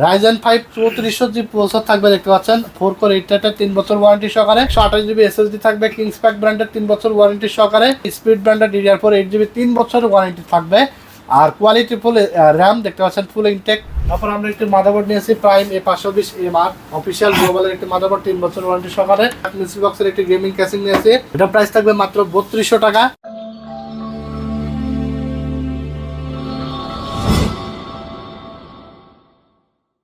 Ryzen 5 3400 জি processor থাকবে, দেখতে পাচ্ছেন 4 কোর 8 থ্রেডের 3 বছর ওয়ারেন্টি সহকারে, 128 জিবি এসএসডি থাকবে, কিংসপ্যাক ব্র্যান্ডের 3 বছর ওয়ারেন্টি সহকারে, স্পিড ব্র্যান্ডের DDR4 8 জিবি 3 বছর ওয়ারেন্টি থাকবে, আর কোয়ালিটি ফুল র্যাম দেখতে পাচ্ছেন ফুল ইনটেক। তারপর আমরা একটি মাদারবোর্ড নিয়েছি প্রাইম A520MR অফিসিয়াল গ্লোবালের একটি মাদারবোর্ড 3 বছর ওয়ারেন্টি সহকারে, মিসি বক্সের একটি গেমিং ক্যাসিং নিয়েছি, এটা প্রাইস থাকবে মাত্র 3200 টাকা।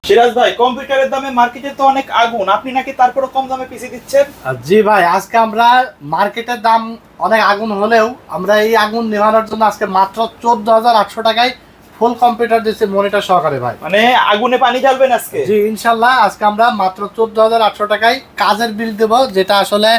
সিরাজ ভাই, কম্পিউটারের দামে মার্কেটে তো অনেক আগুন, আপনি নাকি তারপরে কম দামে পিসি দিচ্ছেন? জি ভাই, আজকে আমরা মার্কেটের দাম অনেক আগুন হলেও আমরা এই আগুন নেওয়ানোর জন্য আজকে মাত্র 14,800 টাকায় ফুল কম্পিউটার দিচ্ছি মনিটর সহকারে ভাই। মানে আগুনে পানি ঢালবেন আজকে? জি ইনশাল্লাহ, আজকে আমরা মাত্র 14,800 টাকায় কাজের বিল দেব, যেটা আসলে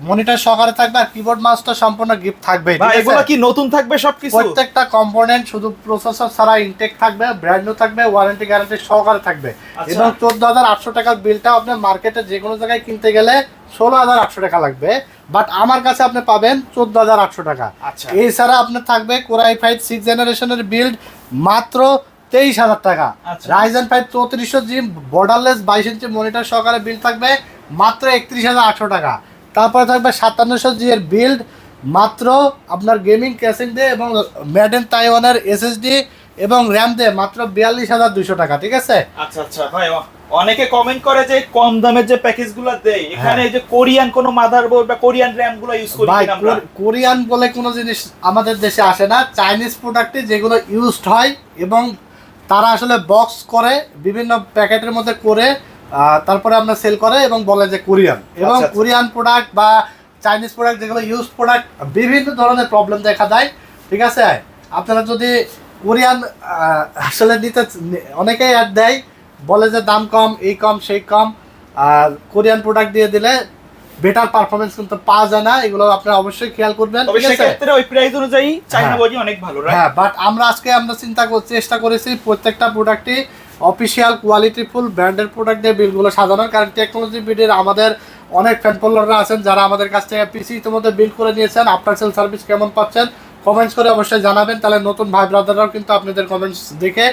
মনিটর সহকারে থাকবে, আর কিবোর্ড মাউস তো সম্পূর্ণ গিফট থাকবে। ভাই এগুলো কি নতুন থাকবে সবকিছু? প্রত্যেকটা কম্পোনেন্ট শুধু প্রসেসর ছাড়া ইনটেক থাকবে, ব্র্যান্ড নিউ থাকবে, ওয়ারেন্টি গ্যারান্টি সহকারে থাকবে। এবং 14,800 টাকার বিলটা আপনি মার্কেটে যে কোনো জায়গায় কিনতে গেলে 16,800 টাকা লাগবে, বাট আমার কাছে আপনি পাবেন 14,800 টাকা। এছাড়া আপনার থাকবে Core i5 6th জেনারেশনের বিল্ড মাত্র 23,000 টাকা। রাইজেন 5 3400 জি বর্ডারলেস 22 ইঞ্চি মনিটর সহকারে বিল্ড থাকবে মাত্র 31,800 টাকা। তারপরে থাকবে 5700 জি এর বিল্ড মাত্র আপনার গেমিং ক্যাসিং দিয়ে এবং মেড ইন তাইওয়ানের এসএসডি এবং র্যাম দিয়ে মাত্র 42,200 টাকা। ঠিক আছে? আচ্ছা আচ্ছা ভাই, অনেকে কমেন্ট করে যে কম দামের যে প্যাকেজগুলো দেয় এখানে যে কোরিয়ান কোন মাদারবোর্ড বা কোরিয়ান র‍্যাম গুলো ইউজ করি কিনা আমরা? কোরিয়ান বলে কোনো জিনিস আমাদের দেশে আসে না, চাইনিজ প্রোডাক্টই যেগুলো ইউজড হয় এবং তারা আসলে বক্স করে বিভিন্ন প্যাকেটের মধ্যে করে তারপরে আমরা সেল করে এবং বলে যে কোরিয়ান। এবং কোরিয়ান প্রোডাক্ট বা চাইনিজ প্রোডাক্ট যেগুলো ইউজ প্রোডাক্ট বিভিন্ন ধরনের প্রবলেম দেখা দেয়। ঠিক আছে, আপনারা যদি কোরিয়ান আসলে নিতে, অনেকেই অ্যাড দেয় বলে যে দাম কম, এই কম সেই কম, আর কোরিয়ান প্রোডাক্ট দিয়ে দিলে বেটার পারফরম্যান্স কিন্তু পাওয়া যায় না, এগুলো আপনারা অবশ্যই খেয়াল করবেন। তবে সেক্ষেত্রে ওই প্রাইস অনুযায়ী চাইনা বডি অনেক ভালো, রাইট? হ্যাঁ, বাট আমরা আজকে চেষ্টা করেছি প্রত্যেকটা প্রোডাক্টই অফিসিয়াল কোয়ালিটি ফুল ব্র্যান্ডের প্রোডাক্ট দিয়ে বিলগুলো সাজানোর, কারণ টেকনোলজি বিডের আমাদের অনেক ফ্যান ফলোয়াররা আছেন যারা আমাদের কাছ থেকে পিসি ইতিমধ্যে বিল করে নিয়েছেন। আফটার সেল সার্ভিস কেমন পাচ্ছেন কমেন্টস করে অবশ্যই জানাবেন, তাহলে নতুন ভাই ব্রাদাররাও কিন্তু আপনাদের কমেন্টস দেখে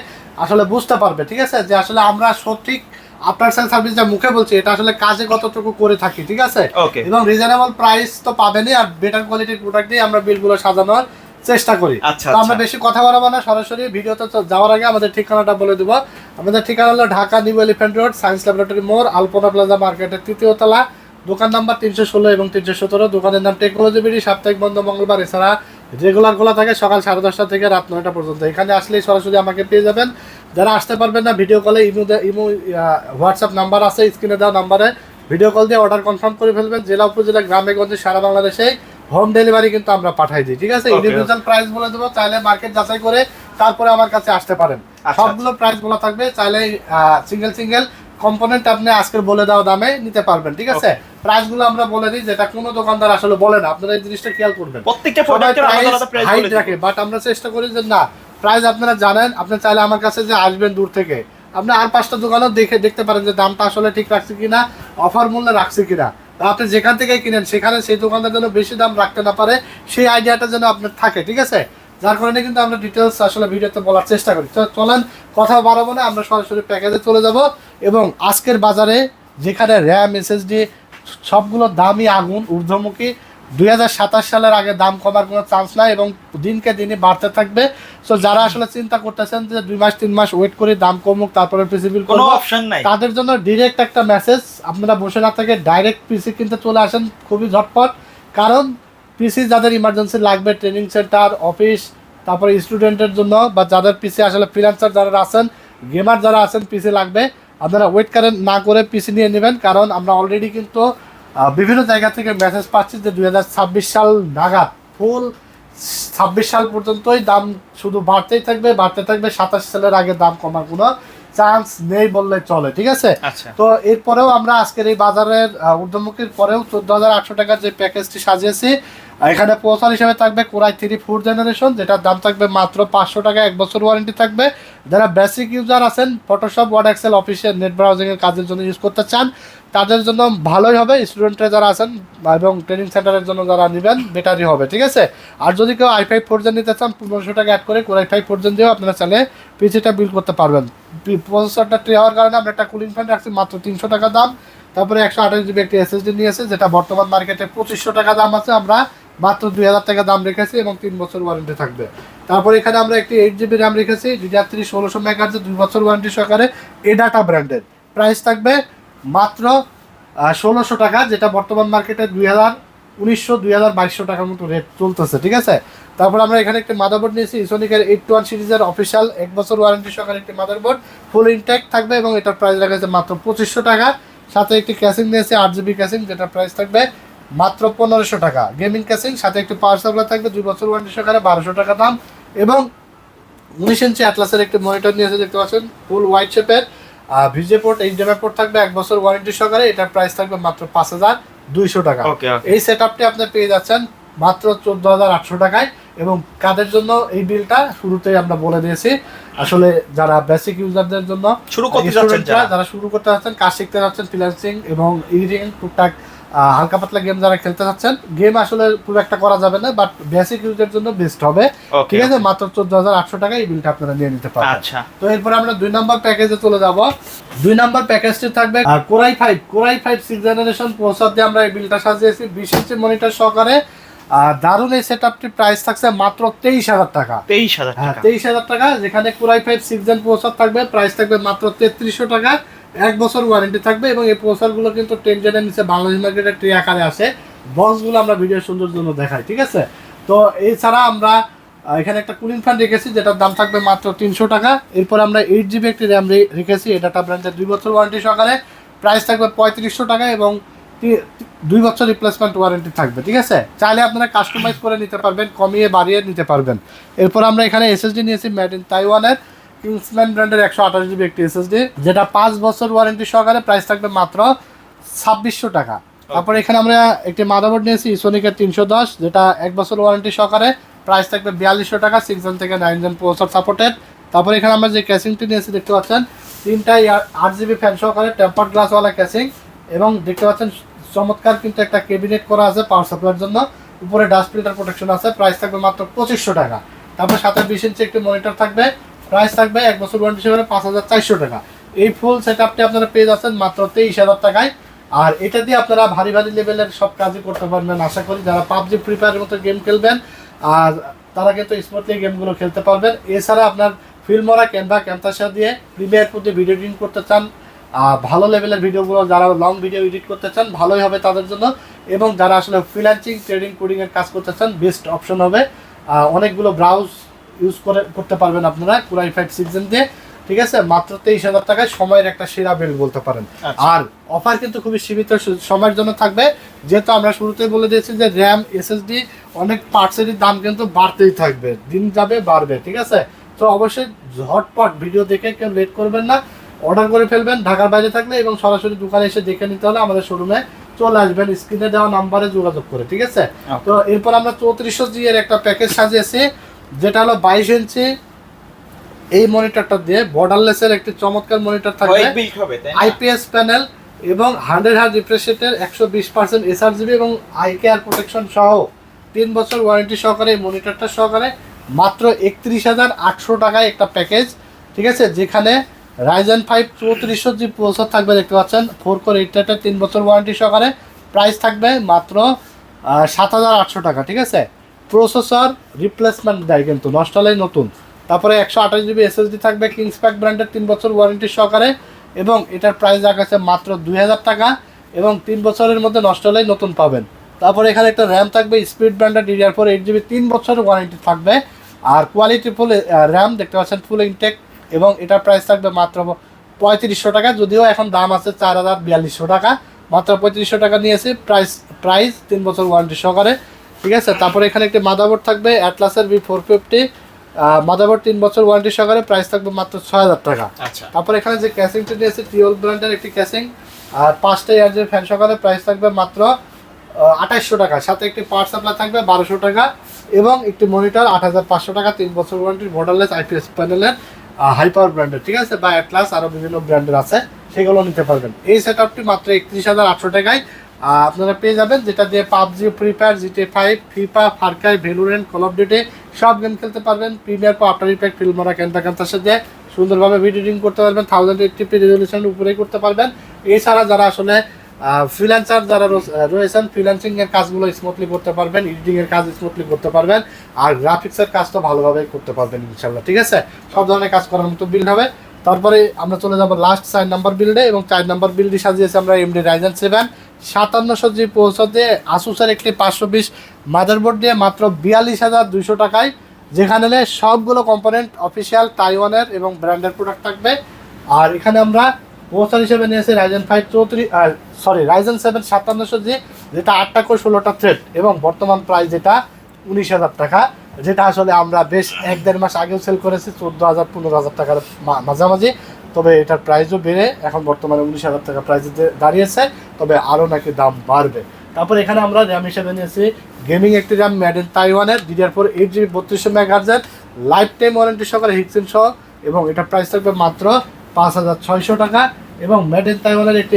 আসলে বুঝতে পারবে। ঠিক আছে, যে আসলে আমরা সঠিক আফটার সেল সার্ভিস যা মুখে বলছি এটা আসলে কাজে কতটুকু করে থাকি। ঠিক আছে, এবং রিজনেবল প্রাইস তো পাবেনই, আর বেটার কোয়ালিটির প্রোডাক্ট দিয়ে আমরা বিলগুলো সাজানোর চেষ্টা করি। তো আমরা বেশি কথা বলবো না, সরাসরি ভিডিওতে যাওয়ার আগে আমাদের ঠিকানাটা বলে দেবো। আমাদের ঠিকানা হলো Dhaka new elephant road, science laboratory মোড়, আলপনা প্লাজা মার্কেটের 3য় তলা, দোকান নাম্বার 316 এবং 317। দোকানের নাম টেকনোলজি বিডি, সাপ্তাহিক বন্ধ মঙ্গলবার, এছাড়া রেগুলার খোলা থাকে সকাল 10:30 থেকে রাত 9টা পর্যন্ত। এখানে আসলেই সরাসরি আমাকে পেয়ে যাবেন। যারা আসতে পারবেন না, ভিডিও কলে ইমো হোয়াটসঅ্যাপ নাম্বার আছে স্ক্রিনে দেওয়া নাম্বারে ভিডিও কল দিয়ে অর্ডার কনফার্ম করে ফেলবেন। জেলা উপজেলা গ্রামে গঞ্জে সারা বাংলাদেশে হোম ডেলিভারি কিন্তু আমরা পাঠাই দিই। ঠিক আছে, ইন্ডিভিজুয়াল প্রাইস বলে দেবো, চাইলে মার্কেট যাচাই করে তারপরে আমার কাছে আসতে পারেন। সবগুলো প্রাইস বলা থাকবে, চাইলে সিঙ্গেল কম্পোনেন্ট আপনি আজকের বলে দেওয়া দামে নিতে পারবেন। ঠিক আছে, প্রাইসগুলো আমরা বলে দিই, যেটা কোনো দোকানদার আসলে বলে না। আপনারা এই জিনিসটা খেয়াল করবেন, প্রত্যেকটা প্রোডাক্টের আলাদা আলাদা প্রাইস হাইট রাখে, বাট আমরা চেষ্টা করি যে না, প্রাইস আপনারা জানেন। আপনি চাইলে আমার কাছে যে আসবেন দূর থেকে, আপনি আর 5টা দোকানও দেখতে পারেন যে দামটা আসলে ঠিক রাখছে কিনা, অফার মূল্যে রাখছে কিনা। আপনি যেখান থেকে কিনেন সেখানে সেই দোকানদার যেন বেশি দাম রাখতে না পারে, সেই আইডিয়াটা যেন আপনার থাকে। ঠিক আছে, যার কারণে কিন্তু আমরা ডিটেলস আসলে ভিডিওতে বলার চেষ্টা করি। তো চলেন কথা বাড়াবো না, আমরা সরাসরি প্যাকেজে চলে যাব। এবং আজকের বাজারে যেখানে র্যাম এসএসডি সবগুলো দামই আগুন ঊর্ধ্বমুখী, 2027 সালের আগে দাম কমার কোনো চান্স নাই এবং দিনকে দিনে বাড়তে থাকবে। সো যারা আসলে চিন্তা করতেছেন যে 2 মাস 3 মাস ওয়েট করে দাম কমুক তারপরে পিসি বিল কোনো অপশন নাই, তাদের জন্য ডিরেক্ট একটা মেসেজ, আপনারা বসে না থেকে ডাইরেক্ট পিসি কিনতে চলে আসেন খুবই ঝটপট। কারণ পিসি যাদের ইমার্জেন্সি লাগবে, ট্রেনিং সেন্টার, অফিস, তারপরে স্টুডেন্টের জন্য, বা যাদের পিসি আসলে ফ্রিল্যান্সার যারা আছেন, গেমার যারা আছেন, পিসি লাগবে, আপনারা ওয়েট করেন না করে পিসি নিয়ে নেবেন। কারণ আমরা অলরেডি কিন্তু বিভিন্ন জায়গা থেকে মেসেজ পাচ্ছি যে 2026 সাল নাগাদ, ফুল 26 সাল পর্যন্তই দাম শুধু বাড়তেই থাকবে। 27 সালের আগে দাম কমার কোনো চান্স নেই বললে চলে। ঠিক আছে, তো এরপরেও আমরা আজকের এই বাজারের ঊর্ধ্বমুখীর পরেও 14,800 টাকার যে প্যাকেজটি সাজিয়েছি, আর এখানে প্রসেসর হিসেবে থাকবে কোরাই 3 4th জেনারেশন, যেটার দাম থাকবে মাত্র 500 টাকা, 1 বছর ওয়ারেন্টি থাকবে। যারা বেসিক ইউজার আছেন, Photoshop, Word, Excel, official net ব্রাউজিংয়ের কাজের জন্য ইউজ করতে চান, তাদের জন্য ভালোই হবে। স্টুডেন্টরা যারা আছেন এবং ট্রেনিং সেন্টারের জন্য যারা নেবেন, বেটারই হবে, ঠিক আছে। আর যদি কেউ i5 4th জেন নিতে চান, 1500 টাকা অ্যাড করে কোরাই 5 4th জেন দিয়েও আপনারা চাইলে পিসিটা বিল্ড করতে পারবেন। প্রসেসরটা ট্রি হওয়ার কারণে আমরা একটা কুলিং ফ্যান রাখছি মাত্র 300 টাকা দাম। তারপরে 128 জিবি একটি এসএসডি নিয়েছে, যেটা বর্তমান মার্কেটে 2500 টাকা দাম আছে, আমরা মাত্র 2000 টাকা দাম রেখেছি এবং 3 বছর ওয়ারেন্টি থাকবে। তারপর এখানে আমরা একটি 8 জিবি র্যাম রেখেছি, DDR3 1600 মেগাহার্টজ, 2 বছর ওয়ারেন্টি সহকারে এডাটা ব্র্যান্ডের। প্রাইস থাকবে মাত্র 1600 টাকা, যেটা বর্তমান মার্কেটে 2100-2200 টাকার মতো রেট চলতেছে, ঠিক আছে। তারপর আমরা এখানে একটি মাদারবোর্ড নিয়েছি, ইসোনিকের 821 সিরিজের অফিসিয়াল 1 বছর ওয়ারেন্টি সহকারে একটি মাদারবোর্ড, ফুল ইনটেক থাকবে এবং এটার প্রাইস রাখা আছে মাত্র 2500 টাকা। সাথে একটি ক্যাসিং নিয়েছি 8 জিবি ক্যাসিং, যেটার প্রাইস থাকবে মাত্র 1500 টাকা। গেমিং ক্যাসিং সাথে একটি পাওয়ার সাপ্লাই থাকবে, 2 বছর ওয়ারেন্টি সহকারে 1200 টাকা দাম। এবং 19 ইঞ্চি অ্যাটলাসের একটি মনিটর নিয়েছে, দেখতে পাচ্ছেন, ফুল হোয়াইট শেপের, ভিজে পোর্ট, এইচডিএমআই পোর্ট থাকবে, 1 বছর ওয়ারেন্টি সহকারে। এটার প্রাইস থাকবে মাত্র 5200 টাকা। এই সেটআপটি আপনি পেয়ে যাচ্ছেন মাত্র 14800 টাকায়। এবং কাদের জন্য এই বিলটা শুরুতেই আমরা বলে দিয়েছি, আসলে যারা বেসিক ইউজারদের জন্য, শুরু করতে যাচ্ছেন, যারা শুরু করতে যাচ্ছেন, কাজ শিখতে যাচ্ছেন, ফ্রিল্যান্সিং এবং এডিটিং, টুকটাক হালকা পাতলা গেম যারা খেলতে চাচ্ছেন, গেম আসলে খুব একটা করা যাবে না, বাট বেসিক ইউজের জন্য বেস্ট হবে, ঠিক আছে। মাত্র 14800 টাকা এই বিলটা আপনারা নিয়ে নিতে পারবেন। আচ্ছা, তো এরপর আমরা 2 নম্বর প্যাকেজে চলে যাব। 2 নম্বর প্যাকেজটি থাকবে কোরাই 5 6th জেনারেশন প্রসেসর দিয়ে আমরা এই বিলটা সাজিয়েছি, 20 ইঞ্চি মনিটর সহকারে। দারুণ এই সেটআপটির প্রাইস থাকছে মাত্র 23000 টাকা। 23000 হ্যাঁ, টাকা, 23000 টাকা, যেখানে কোরাই 5 6th জেন প্রসেসর থাকবে, প্রাইস থাকবে মাত্র 3300 টাকা, 1 বছর ওয়ারেন্টি থাকবে। এবং এই প্রসেসরগুলো কিন্তু 10 জেনের নিচে বাংলাদেশ মার্কেটে ট্রি আকারে আসে, বক্সগুলো আমরা ভিডিও সুন্দর জন্য দেখাই, ঠিক আছে। তো এছাড়া আমরা এখানে একটা কুলিং ফ্যান রেখেছি, যেটার দাম থাকবে মাত্র 300 টাকা। এরপর আমরা 8 জিবি একটি র্যাম রেখেছি, এডাটা ব্র্যান্ডের, 2 বছর ওয়ারেন্টি সহকারে, প্রাইস থাকবে 3500 টাকা এবং 2 বছর রিপ্লেসমেন্ট ওয়ারেন্টি থাকবে, ঠিক আছে। চাইলে আপনারা কাস্টমাইজ করে নিতে পারবেন, কমিয়ে বাড়িয়ে নিতে পারবেন। এরপর আমরা এখানে এসএসডি নিয়েছি মেড ইন তাইওয়ানের, কিংসম্যান ব্র্যান্ডের 128 জিবি একটি এসএসডি, যেটা 5 বছর ওয়ারেন্টি সহকারে, প্রাইস থাকবে মাত্র 2600 টাকা। তারপর এখানে আমরা একটি মাদারবোর্ড নিয়েছি, ইসোনিকের 310, যেটা 1 বছর ওয়ারেন্টি সহকারে, প্রাইস থাকবে 4200 টাকা, 6 জেন থেকে 9 জেন প্রসেসর সাপোর্টেড। তারপর এখানে আমরা যে ক্যাসিংটি নিয়েছি, দেখতে পাচ্ছেন, 3টাই 8 জিবি ফ্যান সহকারে, টেম্পার্ড গ্লাসওয়ালা ক্যাসিং। এবং দেখতে পাচ্ছেন চমৎকার কিন্তু একটা ক্যাবিনেট করা আছে পাওয়ার সাপ্লাইয়ের জন্য, উপরে ডাস্ট ফিল্টার প্রোটেকশন আছে, প্রাইস থাকবে মাত্র 2500 টাকা। তারপর সাথে 20 ইঞ্চি একটি মনিটর থাকবে, প্রাইস থাকবে 1 বছর ওয়ারেন্টি সহকারে 5400 টাকা। এই ফুল সেটআপটি আপনারা পেয়ে যাচ্ছেন মাত্র 23000 টাকায়। আর এটা দিয়ে আপনারা ভারী ভারী লেভেলের সব কাজই করতে পারবেন আশা করি। যারা পাবজি, ফ্রি ফায়ারের মতো গেম খেলবেন, আর তারা কিন্তু স্মুথলি গেমগুলো খেলতে পারবেন। এছাড়া আপনার ফিল্মরা, ক্যামতাসা দিয়ে প্রিমিয়ার প্রতি ভিডিও এডিটিং করতে চান, ভালো লেভেলের ভিডিওগুলো, যারা লং ভিডিও এডিট করতে চান, ভালোই হবে তাদের জন্য। এবং যারা আসলে ফ্রিল্যান্সিং, ট্রেডিং, কোডিংয়ের কাজ করতে চান, বেস্ট অপশন হবে। অনেকগুলো ব্রাউজ ইউজ করতে পারবেন আপনারা কোরাই 5 6 জেন দিয়ে, ঠিক আছে। মাত্র 23000 টাকায় সময়ের একটা সেরা বেল বলতে পারেন। আর অফার কিন্তু খুবই সীমিত সময়ের জন্য থাকবে, যেহেতু আমরা শুরুতেই বলে দিয়েছি যে র্যাম, এসএসডি, অনেক পার্টসেরই দাম কিন্তু বাড়তেই থাকবে, দিন যাবে বাড়বে, ঠিক আছে। তো অবশ্যই ঝটপট ভিডিও দেখে কেউ লেট করবেন না, অর্ডার করে ফেলবেন ঢাকার বাইরে থাকলে, এবং সরাসরি দোকানে এসে দেখে নিতে হলে আমাদের শোরুমে চলে আসবেন, স্ক্রিনে দেওয়া নাম্বারে যোগাযোগ করে, ঠিক আছে। তো এরপর আমরা 3400G এর একটা প্যাকেজ সাজিয়েছি, যেটা হলো 22 ইঞ্চি এই মনিটরটা দিয়ে বর্ডারলেসের একটি চমৎকার মনিটর থাকবে, আইপিএস প্যানেল এবং 100 হার্জ রিফ্রেশ রেটের, 120% এসআরজিবি এবং আই কেয়ার প্রোটেকশন সহ 3 বছর ওয়ারেন্টি সহকারে এই মনিটরটা সহকারে মাত্র 31800 টাকায় একটা প্যাকেজ, ঠিক আছে। যেখানে রাইজেন 5 3400G প্রসেসর থাকবে, দেখতে পাচ্ছেন, 4 কোর 8 থ্রেডের, 3 বছর ওয়ারেন্টি সহকারে, প্রাইস থাকবে মাত্র 7800 টাকা, ঠিক আছে। প্রসেসর রিপ্লেসমেন্ট দেয় কিন্তু, নষ্ট হলেই নতুন। তারপরে 128 জিবি এসএসডি থাকবে, কিংসপ্যাক ব্র্যান্ডের, 3 বছর ওয়ারেন্টি সহকারে, এবং এটার প্রাইস রাখা আছে মাত্র 2000 টাকা, এবং 3 বছরের মধ্যে নষ্ট হলেই নতুন পাবেন। তারপরে এখানে একটা র্যাম থাকবে, স্পিড ব্র্যান্ডের, DDR4 8 জিবি, 3 বছরের ওয়ারেন্টি থাকবে। আর কোয়ালিটি ফুল র্যাম, দেখতে পাচ্ছেন, ফুল ইনটেক, এবং এটার প্রাইস থাকবে মাত্র 3500 টাকা, যদিও এখন দাম আছে 4400 টাকা, মাত্র 3500 টাকা নিয়েছি প্রাইস 3 বছর ওয়ারেন্টি সহকারে, ঠিক আছে। তারপরে এখানে একটি মাদারবোর্ড থাকবে, অ্যাটলাসের V450 মাদারবোর্ড, 3 বছর ওয়ারেন্টি সহকারে, প্রাইস থাকবে মাত্র 6000 টাকা। তারপর এখানে যে ক্যাসিংটা নিয়েছে, টিওল ব্র্যান্ডের একটি ক্যাসিং, আর 5টা ইয়ারজের ফ্যান সহকারে, প্রাইস থাকবে মাত্র 2800 টাকা, সাথে একটি পাওয়ার সাপ্লাই থাকবে 1200 টাকা এবং একটি মনিটর 8500 টাকা, 3 বছর ওয়ারেন্টির বর্ডারলেস আইপিএস প্যানেলের হাই পাওয়ার ব্র্যান্ডের, ঠিক আছে, বা অ্যাটলাস আরও বিভিন্ন ব্র্যান্ডের আছে, সেগুলো নিতে পারবেন। এই সেট আপটি মাত্র 31,800 টাকায় আপনারা পেয়ে যাবেন, যেটা দিয়ে PUBG, free fire, GTA 5, FIFA, ফারকাই, Valorant, call of duty সব গেম খেলতে পারবেন। Premiere Pro, after effect, ফিল্মরা, Canter সাথে সুন্দরভাবে ভিডিও এডিটিং করতে পারবেন, 1080p রেজলিউশনের উপরেই করতে পারবেন। এছাড়া যারা আসলে ফ্রিল্যান্সার যারা রয়েছেন, ফ্রিল্যান্সিং এর কাজগুলো স্মুথলি করতে পারবেন, এডিটিং এর কাজ স্মুথলি করতে পারবেন, আর গ্রাফিক্সের কাজ তো ভালোভাবে করতে পারবেন ইনশাল্লাহ, ঠিক আছে। সব ধরনের কাজ করার মতো বিল্ড হবে। তারপরে আমরা চলে যাব লাস্ট 4 নাম্বার বিল্ডে, এবং 4 নাম্বার বিল্ডে সাজিয়েছি আমরা AMD Ryzen 7 5700 জি প্রসেসর দিয়ে আসুসের একটি 520 মাদারবোর্ড দিয়ে মাত্র 42,200 টাকায়, যেখানে সবগুলো কম্পোনেন্ট অফিসিয়াল তাইওয়ানের এবং ব্র্যান্ডের প্রোডাক্ট থাকবে। আর এখানে আমরা প্রসেসর হিসেবে নিয়েছি Ryzen 7 5700 জি, যেটা 8টা কোর 16টা থ্রেড, এবং বর্তমান প্রাইস যেটা 19,000 টাকা, যেটা আসলে আমরা বেশ 1-1.5 মাস আগেও সেল করেছি 14,000-15,000 টাকার মাঝামাঝি। তবে এটার প্রাইসও বেড়ে এখন বর্তমানে 19,000 টাকা প্রাইসে দাঁড়িয়েছে, তবে আরও নাকি দাম বাড়বে। তারপর এখানে আমরা র্যাম হিসেবে নিয়েছি গেমিং একটি র্যাম মেড ইন তাইওয়ানের DDR4 8GB 3200 মেগাহার্জের লাইফ টাইম ওয়ারেন্টি সহকারে হিটসিন সহ, এবং এটা প্রাইস থাকবে মাত্র 5,600 টাকা। এবং মেড ইন তাইওয়ানের একটি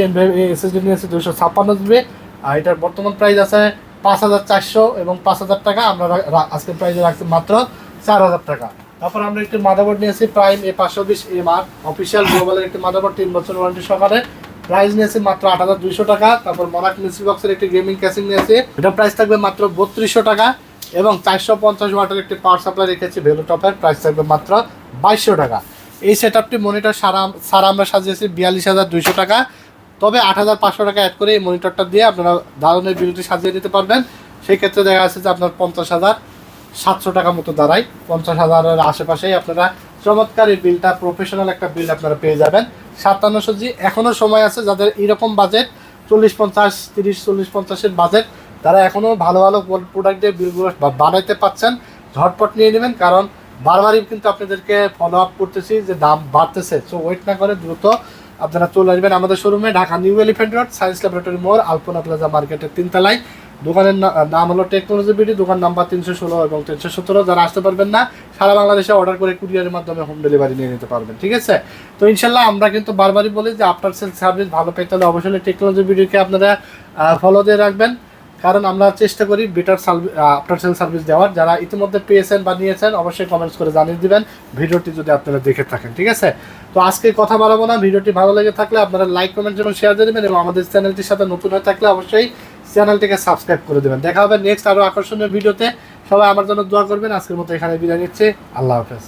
SSD নিয়েছি 256GB, আর এটার বর্তমান প্রাইস আছে 5,400 এবং 5,000 টাকা। আমরা আজকের প্রাইসে রাখছি মাত্র 4,000 টাকা। তারপর আমরা একটি মাদারবোর্ড নিয়েছি প্রাইম A520MR অফিসিয়াল গ্লোবালের একটি মাদারবোর্ড, 3 বছর ওয়ারেন্টি সহকারে, প্রাইস নিয়েছি মাত্র 8,200 টাকা। তারপর মনাক মিস্ট্রি বক্সের একটি গেমিং ক্যাসিং নিয়েছি, এটা প্রাইস থাকবে মাত্র 3200 টাকা। এবং 450 ওয়াটের একটি পাওয়ার সাপ্লাই রেখেছি ভ্যালু টপের, প্রাইস থাকবে মাত্র 2200 টাকা। এই সেট আপটি মনিটর সারা আমরা সাজিয়েছি 42,200 টাকা, তবে 8,500 টাকা অ্যাড করে এই মনিটরটা দিয়ে আপনারা দারুণের বিরুদ্ধে সাজিয়ে দিতে পারবেন। সেই ক্ষেত্রে দেখা যাচ্ছে যে আপনার 50,700 টাকা মতো দাঁড়ায়, 50,000-এর আশেপাশেই আপনারা চমৎকার এই বিলটা, প্রফেশনাল একটা বিল আপনারা পেয়ে যাবেন। 5700 জি এখনও সময় আছে, যাদের এরকম বাজেট 40-50, 30-40-50-এর বাজেট, তারা এখনও ভালো ভালো প্রোডাক্ট দিয়ে বিলগুলো বানাইতে পাচ্ছেন, ঝটপট নিয়ে নেবেন। কারণ বারবারই কিন্তু আপনাদেরকে ফলো আপ করতেছি যে দাম বাড়তেছে, সো ওয়েট না করে দ্রুত আপনারা চলে আসবেন আমাদের শোরুমে, Dhaka new elephant road, science laboratory মোড়, আলপনা প্লাজা মার্কেটের 3 তলায়। দোকানের নাম হলো টেকনোলজি বিডি, দোকান নাম্বার 316 এবং 317। যারা আসতে পারবেন না, সারা বাংলাদেশে অর্ডার করে কুরিয়ারের মাধ্যমে হোম ডেলিভারি নিয়ে নিতে পারবেন, ঠিক আছে। তো ইনশাল্লাহ আমরা কিন্তু বারবারই বলি যে আফটার সেল সার্ভিস ভালো পেতে হলে অবশ্যই টেকনোলজি বিডিকে আপনারা ফলো দিয়ে রাখবেন, কারণ আমরা চেষ্টা করি বেটার আফটার সেল সার্ভিস দেওয়ার। যারা ইতিমধ্যে পেয়েছেন বা নিয়েছেন অবশ্যই কমেন্টস করে জানিয়ে দিবেন ভিডিওটি যদি আপনারা দেখে থাকেন, ঠিক আছে। তো আজকে কথা বাড়াবো না, ভিডিওটি ভালো লেগে থাকলে আপনারা লাইক, কমেন্ট এবং শেয়ার দিয়ে দেবেন, এবং আমাদের চ্যানেলটির সাথে নতুন হয়ে থাকলে অবশ্যই চ্যানেলটিকে সাবস্ক্রাইব করে দেবেন। দেখা হবে নেক্সট আরও আকর্ষণীয় ভিডিওতে। সবাই আমার জন্য দোয়া করবেন। আজকের মতো এখানে বিদায় নিচ্ছি। আল্লাহ হাফেজ।